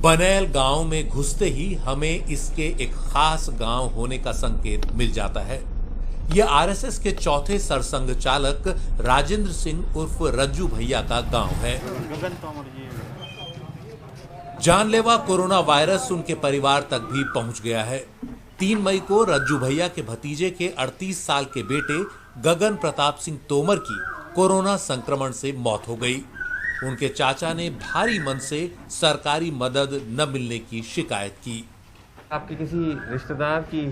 बनेल गांव में घुसते ही हमें इसके एक खास गांव होने का संकेत मिल जाता है। यह आरएसएस के चौथे सरसंघ चालक राजेंद्र सिंह उर्फ रज्जू भैया का गांव है। जानलेवा कोरोना वायरस उनके परिवार तक भी पहुंच गया है। 3 मई को रज्जू भैया के भतीजे के 38 साल के बेटे गगन प्रताप सिंह तोमर की कोरोना संक्रमण से मौत हो गई। उनके चाचा ने भारी मन से सरकारी मदद न मिलने की शिकायत की। आपके किसी रिश्तेदार की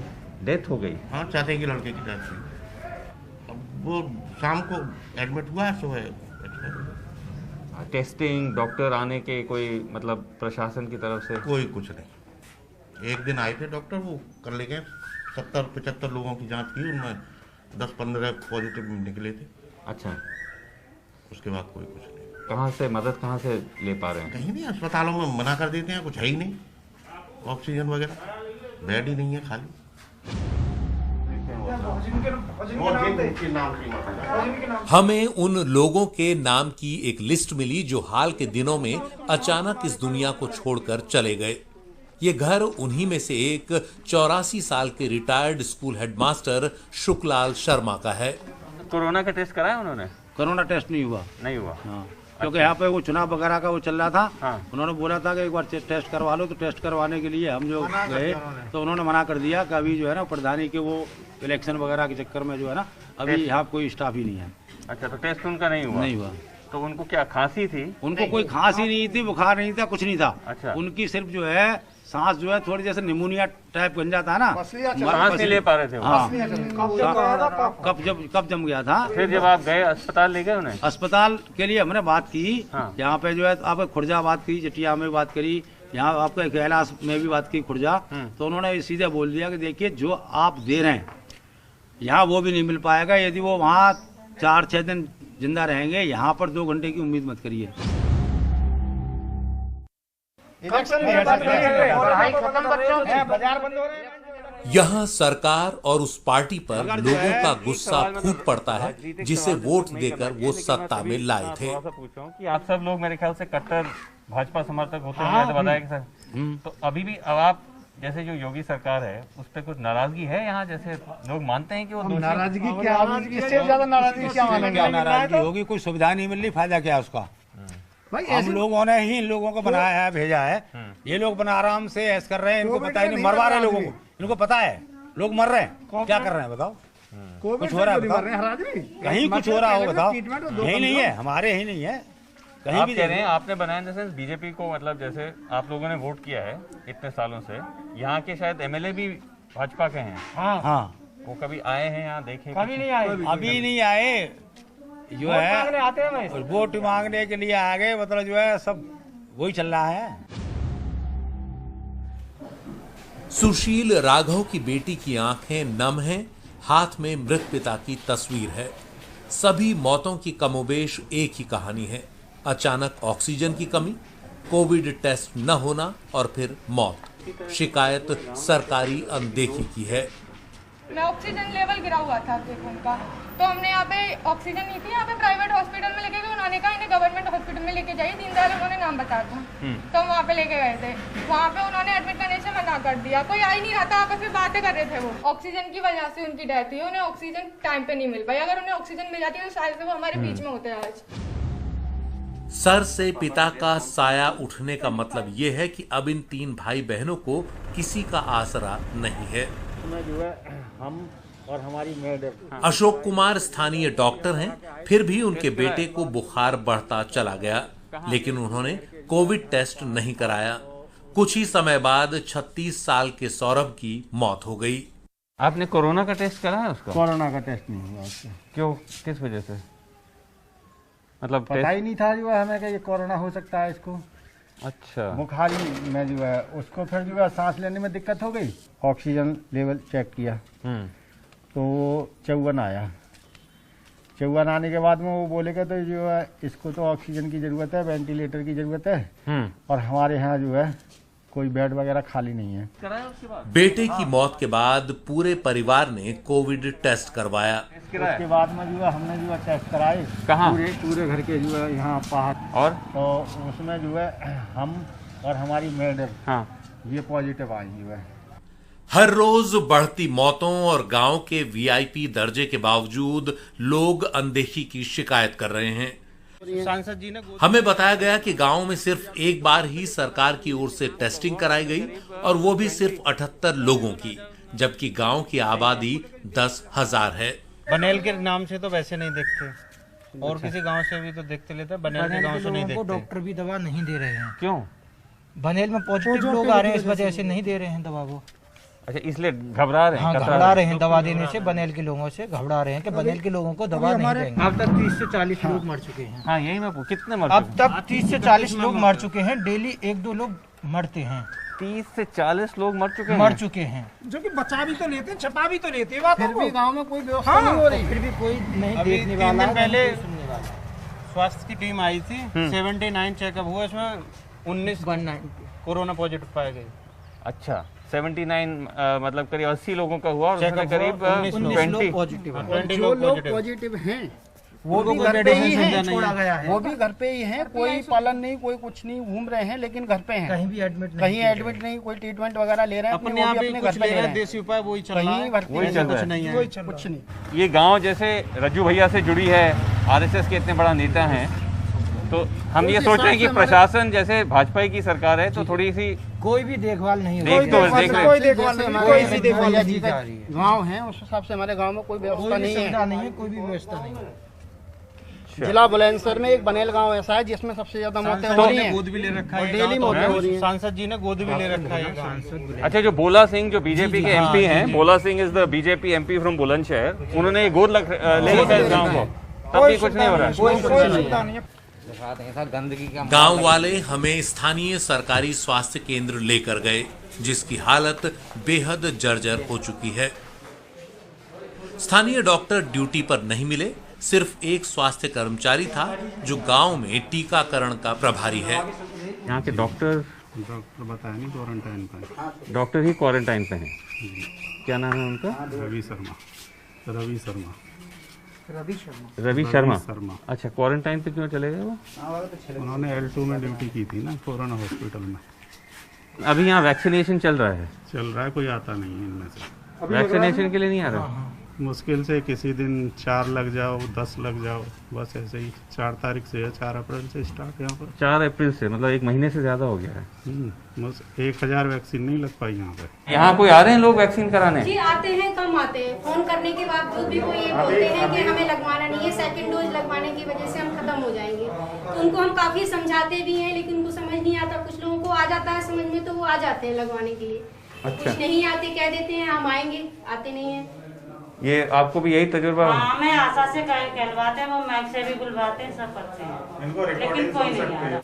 डेथ हो गई? हाँ, चाचा के लड़के की डेथ हुई। अब वो शाम को एडमिट हुआ है, सुबह टेस्टिंग, डॉक्टर आने के कोई मतलब प्रशासन की तरफ से? कोई कुछ नहीं। एक दिन आए थे डॉक्टर, वो कर ले गए। 70-75 लोगों की जांच की, उनमें 10-15 पॉजिटिव निकले थे। अच्छा, उसके बाद कोई कुछ नहीं। कहाँ से मदद कहाँ से ले पा रहे हैं? कहीं नहीं, अस्पतालों में मना कर देते हैं, कुछ है ही नहीं, ऑक्सीजन वगैरह, बेड ही नहीं है, खाली। हमें उन लोगों के नाम की एक लिस्ट मिली जो हाल के दिनों में अचानक इस दुनिया को छोड़कर चले गए। ये घर उन्हीं में से एक 84 साल के retired school headmaster Shuklal Sharma का है। कोरोना का टेस्ट कराया उन्होंने? कोरोना टेस्ट नहीं हुआ। नहीं हुआ? हाँ, क्योंकि यहाँ पे वो चुनाव वगैरह का वो चल रहा था। हाँ। उन्होंने बोला था कि एक बार टेस्ट करवा लो, तो टेस्ट करवाने के लिए हम जो गए तो उन्होंने मना कर दिया कि अभी जो है ना प्रधानी के वो इलेक्शन वगैरह के चक्कर में जो है ना अभी यहाँ कोई स्टाफ ही नहीं है। अच्छा, तो टेस्ट उनका नहीं हुआ? नहीं हुआ। तो उनको क्या खांसी थी? उनको कोई खांसी नहीं थी, बुखार नहीं था, कुछ नहीं था। अच्छा। उनकी सिर्फ जो है सांस जो है थोड़ी जैसे निमोनिया टाइप बन जाता है ना, सांस नहीं ले पा रहे थे वो? हाँ, कब जम गया था। फिर जब आप गए अस्पताल ले गए उन्हें? अस्पताल के लिए हमने बात की। हाँ। यहाँ पे जो है आपने खुर्जा बात की, जटिया में बात करी, यहाँ आपके कैलाश में भी बात की खुर्जा। तो उन्होंने सीधे बोल दिया कि देखिए जो आप दे रहे हैं यहाँ वो भी नहीं मिल पाएगा। यदि वो वहाँ 4-6 दिन जिंदा रहेंगे, यहाँ पर 2 घंटे की उम्मीद मत करिए। यहाँ सरकार और उस पार्टी पर लोगों का गुस्सा फूट पड़ता है जिसे वोट देकर वो सत्ता में लाए थे। पूछूं कि आप सब लोग मेरे ख्याल से कट्टर भाजपा समर्थक होते हैं, तो बताया कि सर, तो अभी भी अब आप जैसे जो योगी सरकार है उस पर कुछ नाराजगी है यहाँ? जैसे लोग मानते हैं कि वो नाराजगी क्या, इससे ज्यादा नाराजगी क्या मानेंगे? नाराजगी होगी, कोई सुविधा नहीं मिल रही, फायदा क्या उसका? हम लोगों ने ही इन लोगों को बनाया है, भेजा है। ये लोग बना आराम से ऐश कर रहे हैं, इनको पता ही नहीं, मरवा रहे लोगों को, इनको पता है लोग मर रहे हैं, क्या कर रहे हैं बताओ? कुछ हो रहा है बताओ? कहीं कुछ हो रहा हो बताओ? यही नहीं है, हमारे ही नहीं है, कहीं भी कह रहे हैं। आपने बनाया जैसे बीजेपी को, मतलब जैसे आप लोगों ने वोट किया है इतने सालों से, यहाँ के शायद एमएलए भी भाजपा के हैं। हाँ, वो कभी आए हैं यहाँ? देखे? कभी नहीं आए, अभी नहीं आए। जो है आते हैं वोट मांगने के लिए आ गए, मतलब जो है सब वही चल रहा है। सुशील राघव की बेटी की आंखें नम हैं, हाथ में मृत पिता की तस्वीर है। सभी मौतों की कमोबेश एक ही कहानी है, अचानक ऑक्सीजन की कमी, कोविड टेस्ट न होना और फिर मौत। शिकायत सरकारी अनदेखी की है। मैं ऑक्सीजन लेवल गिरा हुआ था उनका, तो हमने यहाँ पे ऑक्सीजन नहीं थी, यहाँ पे प्राइवेट हॉस्पिटल में लेके गए। उन्होंने कहा इन्हें गवर्नमेंट हॉस्पिटल में लेके जाइए, दीनदयाल उन्होंने नाम बताया था, तो हम वहाँ पे लेके गए थे। वहाँ पे उन्होंने एडमिट करने से मना कर दिया, कोई आ ही नहीं रहा था, आपस में बातें कर रहे थे। वो ऑक्सीजन की वजह से उनकी डेथ हुई, उन्हें ऑक्सीजन टाइम पे नहीं मिल पाई। अगर उन्हें ऑक्सीजन मिल जाती तो शायद से वो हमारे बीच में होते आज। सर से पिता का साया उठने का मतलब ये है कि अब इन 3 भाई बहनों को किसी का आसरा नहीं है। जो है हम और हमारी मेड। अशोक कुमार स्थानीय डॉक्टर हैं, फिर भी उनके बेटे को बुखार बढ़ता चला गया, लेकिन उन्होंने कोविड टेस्ट नहीं कराया। कुछ ही समय बाद 36 साल के सौरभ की मौत हो गई। आपने कोरोना का टेस्ट कराया उसका? कोरोना का टेस्ट नहीं हुआ उसका। क्यों, किस वजह से? मतलब पता ही नहीं था जो है हमें कि ये कोरोना हो सकता है इसको। अच्छा। बुखारी में जो है उसको फिर जो है सांस लेने में दिक्कत हो गई। ऑक्सीजन लेवल चेक किया तो 54 आया। 54 आने के बाद में वो बोलेगा तो जो है इसको तो ऑक्सीजन की जरूरत है, वेंटिलेटर की जरूरत है, और हमारे यहाँ जो है कोई बेड वगैरह खाली नहीं है। बेटे की मौत के बाद पूरे परिवार ने कोविड टेस्ट करवाया। उसके बाद में जो है हमने जो है टेस्ट कराए। कहाँ? पूरे घर के जो है यहाँ पहाड़। और तो उसमें जो है हम और हमारी मैडम हाँ, ये पॉजिटिव आई हुई है। हर रोज बढ़ती मौतों और गांव के वीआईपी दर्जे के बावजूद लोग अनदेखी की शिकायत कर रहे हैं। सांसद जी ने हमें बताया गया कि गांव में सिर्फ एक बार ही सरकार की ओर से टेस्टिंग कराई गई और वो भी सिर्फ 78 लोगों की, जबकि गांव की आबादी 10,000 है। बनेल के नाम से तो वैसे नहीं देखते, और किसी गांव से भी तो देखते लेते, बनेल के गांव से नहीं देखते। डॉक्टर भी दवा नहीं दे रहे हैं। क्यों? बनेल में पॉजिटिव लोग आ रहे हैं, इस वजह से नहीं दे रहे हैं दवा वो। अच्छा, इसलिए घबरा रहे हैं? हाँ, घबरा रहे हैं दवा देने से। बनेल के लोगों से घबरा रहे हैं कि बनेल के लोगों को दवा नहीं देंगे। अब तक 30 से 40 लोग मर चुके हैं। हाँ, यही मैं कितने मर अब तक 30 से 40 लोग मर चुके हैं। डेली 1-2 लोग मरते हैं। 30 से 40 लोग मर चुके हैं। जो कि बचा भी तो लेते हैं, छपा भी तो लेते हैं। फिर भी गांव में कोई व्यवस्था नहीं हो रही, फिर भी कोई नहीं अभी देखने 3 वाला, दिन पहले सुनने वाला। स्वास्थ्य की टीम आई थी, 79 चेकअप हुआ, इसमें 19 कोरोना पॉजिटिव पाए गए। अच्छा, 79 मतलब करीब 80 लोगों का हुआ और उसमें करीब 19 लोग पॉजिटिव हैं। 20 लोग पॉजिटिव हैं वो भी घर पे ही हैं, छोड़ा गया है। वो भी घर पे ही हैं, कोई पालन नहीं, कोई कुछ नहीं, घूम रहे हैं लेकिन घर पे हैं। कहीं भी एडमिट नहीं, कहीं एडमिट नहीं, कोई ट्रीटमेंट वगैरह ले रहे हैं, अपने आप ही कुछ ले रहे हैं, देसी उपाय वही चल रहा है, वही चल रहा है, कुछ नहीं। ये गांव जैसे रज्जू भैया से जुड़ी है, आरएसएस के इतने बड़ा नेता हैं, तो हम ये सोच रहे हैं कि प्रशासन जैसे भाजपा की सरकार है तो थोड़ी सी कोई भी देखभाल नहीं हो कोई देखभाल नहीं, रही है। गाँव है उस हिसाब से हमारे गाँव में कोई व्यवस्था नहीं है, कोई भी व्यवस्था नहीं है। जिला बुलंदशहर में एक बनेल गांव ऐसा है जिसमें सबसे ज्यादा मौतें हो रही हैं। गोद भी ले रखा है, डेली मौतें हो रही हैं। सांसद जी ने गोद भी ले रखा है। अच्छा, जो बोला सिंह जो बीजेपी के एमपी हैं, बोला Singh is the BJP MP from Bulandshahr, उन्होंने ये गोद ले रखा है इस गाँव को, तब भी कुछ नहीं हो रहा है। गांव वाले हमें स्थानीय सरकारी स्वास्थ्य केंद्र लेकर गए, जिसकी हालत बेहद जर्जर हो चुकी है। स्थानीय डॉक्टर ड्यूटी पर नहीं मिले, सिर्फ एक स्वास्थ्य कर्मचारी था जो गांव में टीकाकरण का प्रभारी है। यहाँ के डॉक्टर बताया नहीं, क्वारंटाइन पे। डॉक्टर ही क्वारंटाइन पे हैं। क्या नाम है उनका? रवि शर्मा। अच्छा, क्वारंटाइन पे क्यों चले गए वो? उन्होंने L2 में ड्यूटी की थी ना, कोरोना हॉस्पिटल में। अभी यहाँ वैक्सीनेशन चल रहा है, कोई आता नहीं है इनमें से। वैक्सीनेशन के लिए नहीं आ रहा। मुश्किल से किसी दिन 4 लग जाओ, 10 लग जाओ, बस ऐसे ही। 4 तारीख से है, 4 अप्रैल से स्टार्ट यहाँ पर। 4 अप्रैल से, मतलब 1 महीने से ज्यादा हो गया है। बस 1000 वैक्सीन नहीं लग पाई यहाँ पे। यहाँ कोई आ रहे हैं लोग वैक्सीन कराने? जी आते हैं, कम आते हैं। फोन करने के बावजूद भी कोई ये बोलते हैं कि हमें लगवाना नहीं है, सेकंड डोज लगवाने की वजह से हम खत्म हो जाएंगे। तो उनको हम काफी समझाते भी हैं, लेकिन उनको समझ नहीं आता। कुछ लोगों को आ जाता है समझ में, तो वो आ जाते हैं लगवाने के लिए। कुछ नहीं आते, कह देते हैं हम आएंगे, आते नहीं है। ये आपको भी यही तजुर्बा? हमें आशा से कहलवाते हैं, वो मैक से भी बुलवाते हैं, सब करते हैं, लेकिन कोई नहीं आ रहा।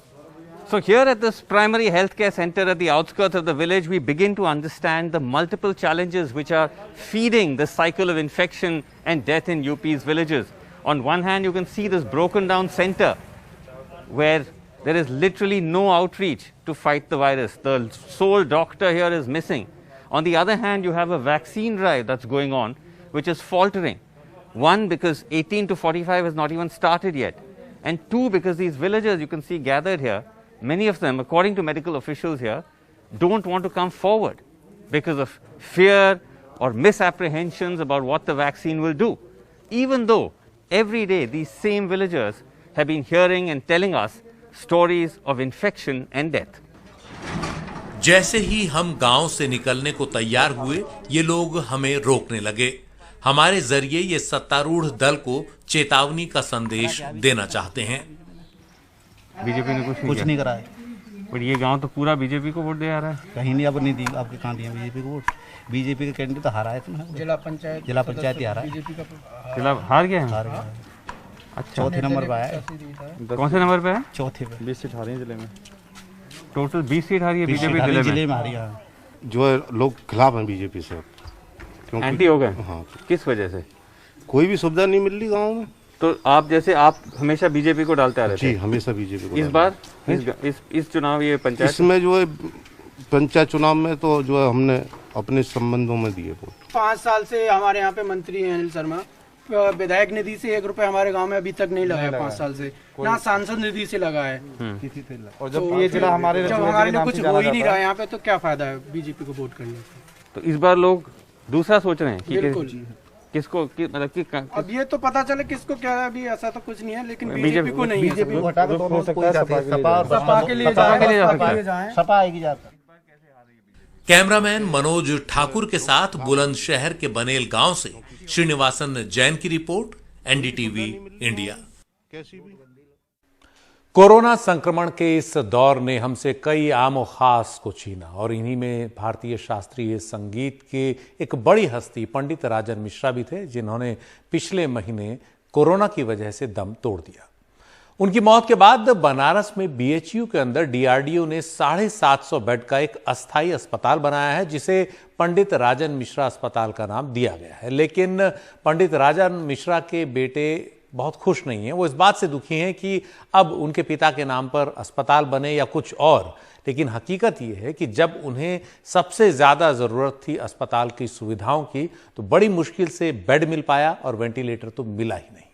So here at this primary healthcare center at the outskirts of the village, we begin to understand the multiple challenges which are feeding the cycle of infection and death in UP's villages. On one hand, you can see this broken down center where there is literally no outreach to fight the virus. The sole doctor here is missing. On the other hand, you have a vaccine drive that's going on, which is faltering. One, because 18 to 45 has not even started yet. And two, because these villagers you can see gathered here, many of them, according to medical officials here, don't want to come forward because of fear or misapprehensions about what the vaccine will do. Even though every day these same villagers have been hearing and telling us stories of infection and death. जैसे ही हम गांव से निकलने को तैयार हुए, ये लोग हमें रोकने लगे। हमारे जरिए ये सत्तारूढ़ दल को चेतावनी का संदेश देना चाहते हैं। बीजेपी ने कुछ नहीं करा है, पर ये गांव तो पूरा बीजेपी को वोट दे आ रहा है। कहीं नहीं, अब नहीं दी, आपके कहाँ दिया बीजेपी को वोट? बीजेपी का कैंडिडेट तो हारा है। तुम्हें जिला पंचायत ही हारा है, जिला हार गया है। अच्छा, चौथे नंबर पे है। कौन से नंबर पे है? चौथे पे। 20 सीट हारी है जिले में। टोटल 20 सीट हारी है बीजेपी जिले में हारी है। जो है लोग खिलाफ हैं बीजेपी से, एंटी हो गए। हाँ, किस वजह से? कोई भी सुविधा नहीं मिल रही गाँव में। तो आप जैसे आप हमेशा बीजेपी को डालते आ रहे थे? जी, हमेशा बीजेपी को। इस बार इस चुनाव, ये पंचायत इसमें जो है पंचायत चुनाव में तो जो है हमने अपने संबंधों में दिए वोट। 5 साल से हमारे यहाँ पे मंत्री हैं अनिल शर्मा, विधायक निधि से 1 रुपए हमारे गांव में अभी तक नहीं लगा है 5 साल से, यहाँ सांसद निधि से लगा है। और जब ये जिला हमारे लिए कुछ हो ही नहीं रहा यहाँ पे, तो क्या फायदा है बीजेपी को वोट करने का। तो इस बार लोग दूसरा सोच रहे हैं कि बिल्कुल किसको मतलब कि अब ये तो पता चले किसको क्या है, अभी ऐसा तो कुछ नहीं है, लेकिन बीजेपी को नहीं है। बीजेपी को हटा के हो सकता है सपा के लिए जाए, सपा आएगी जाता। कैमरामैन मनोज ठाकुर के साथ बुलंदशहर के बनेल गांव से श्रीनिवासन जैन की रिपोर्ट, एनडीटीवी इंडिया। कोरोना संक्रमण के इस दौर ने हमसे कई आम और खास को छीना और इन्हीं में भारतीय शास्त्रीय संगीत के एक बड़ी हस्ती पंडित राजन मिश्रा भी थे, जिन्होंने पिछले महीने कोरोना की वजह से दम तोड़ दिया। उनकी मौत के बाद बनारस में बीएचयू के अंदर डीआरडीओ ने 750 बेड का एक अस्थायी अस्पताल बनाया है, जिसे पंडित राजन मिश्रा अस्पताल का नाम दिया गया है। लेकिन पंडित राजन मिश्रा के बेटे बहुत खुश नहीं हैं। वो इस बात से दुखी हैं कि अब उनके पिता के नाम पर अस्पताल बने या कुछ और, लेकिन हकीकत ये है कि जब उन्हें सबसे ज्यादा जरूरत थी अस्पताल की सुविधाओं की, तो बड़ी मुश्किल से बेड मिल पाया और वेंटिलेटर तो मिला ही नहीं।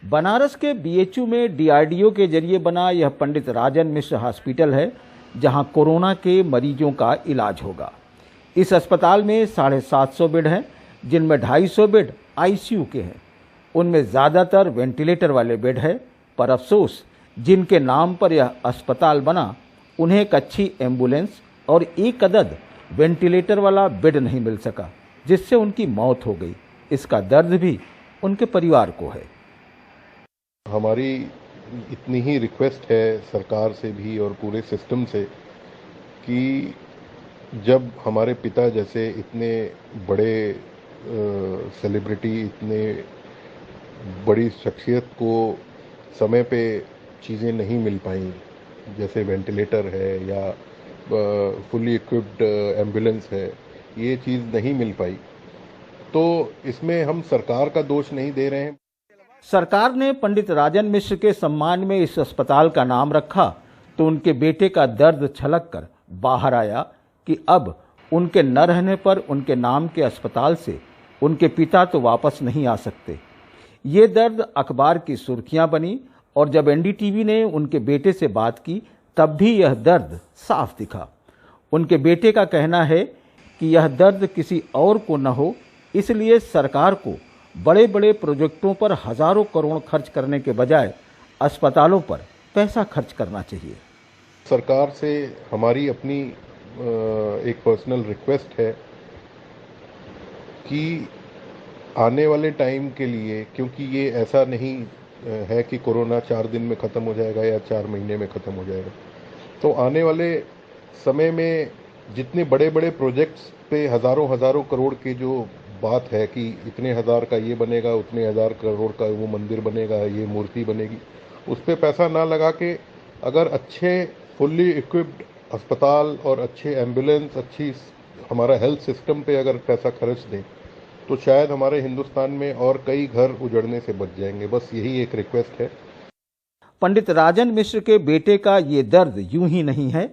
बनारस के बीएचयू में डीआरडीओ के जरिए बना यह पंडित राजन मिश्र हॉस्पिटल है, जहां कोरोना के मरीजों का इलाज होगा। इस अस्पताल में 750 बेड हैं, जिनमें 250 बेड आईसीयू के हैं। उनमें ज़्यादातर वेंटिलेटर वाले बेड है, पर अफसोस जिनके नाम पर यह अस्पताल बना उन्हें एक अच्छी एम्बुलेंस और एक अदद वेंटिलेटर वाला बेड नहीं मिल सका, जिससे उनकी मौत हो गई। इसका दर्द भी उनके परिवार को है। हमारी इतनी ही रिक्वेस्ट है सरकार से भी और पूरे सिस्टम से कि जब हमारे पिता जैसे इतने बड़े सेलिब्रिटी, इतने बड़ी शख्सियत को समय पे चीज़ें नहीं मिल पाई, जैसे वेंटिलेटर है या फुल्ली इक्विप्ड एम्बुलेंस है, ये चीज़ नहीं मिल पाई, तो इसमें हम सरकार का दोष नहीं दे रहे हैं। सरकार ने पंडित राजन मिश्र के सम्मान में इस अस्पताल का नाम रखा तो उनके बेटे का दर्द छलक कर बाहर आया कि अब उनके न रहने पर उनके नाम के अस्पताल से उनके पिता तो वापस नहीं आ सकते। ये दर्द अखबार की सुर्खियां बनी और जब एनडीटीवी ने उनके बेटे से बात की तब भी यह दर्द साफ दिखा। उनके बेटे का कहना है कि यह दर्द किसी और को न हो, इसलिए सरकार को बड़े बड़े प्रोजेक्टों पर हजारों करोड़ खर्च करने के बजाय अस्पतालों पर पैसा खर्च करना चाहिए। सरकार से हमारी अपनी एक पर्सनल रिक्वेस्ट है कि आने वाले टाइम के लिए, क्योंकि ये ऐसा नहीं है कि कोरोना 4 दिन में ख़त्म हो जाएगा या 4 महीने में ख़त्म हो जाएगा, तो आने वाले समय में जितने बड़े बड़े प्रोजेक्ट्स पे हज़ारों करोड़ के जो बात है कि इतने हज़ार का ये बनेगा, उतने हज़ार करोड़ का वो मंदिर बनेगा, ये मूर्ति बनेगी, उस पर पैसा ना लगा के अगर अच्छे फुल्ली इक्विप्ड अस्पताल और अच्छे एम्बुलेंस, अच्छी हमारा हेल्थ सिस्टम पे अगर पैसा खर्च दें तो शायद हमारे हिंदुस्तान में और कई घर उजड़ने से बच जाएंगे। बस यही एक रिक्वेस्ट है। पंडित राजन मिश्र के बेटे का ये दर्द यूं ही नहीं है,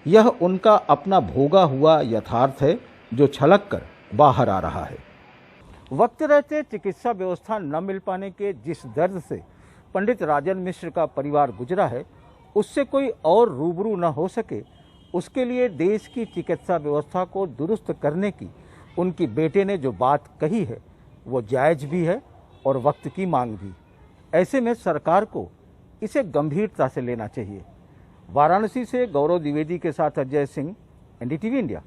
यह उनका अपना भोगा हुआ यथार्थ है जो छलक कर बाहर आ रहा है। वक्त रहते चिकित्सा व्यवस्था न मिल पाने के जिस दर्द से पंडित राजन मिश्र का परिवार गुजरा है, उससे कोई और रूबरू न हो सके, उसके लिए देश की चिकित्सा व्यवस्था को दुरुस्त करने की उनकी बेटे ने जो बात कही है वो जायज़ भी है और वक्त की मांग भी। ऐसे में सरकार को इसे गंभीरता से लेना चाहिए। वाराणसी से गौरव द्विवेदी के साथ अजय सिंह, एनडीटीवी इंडिया।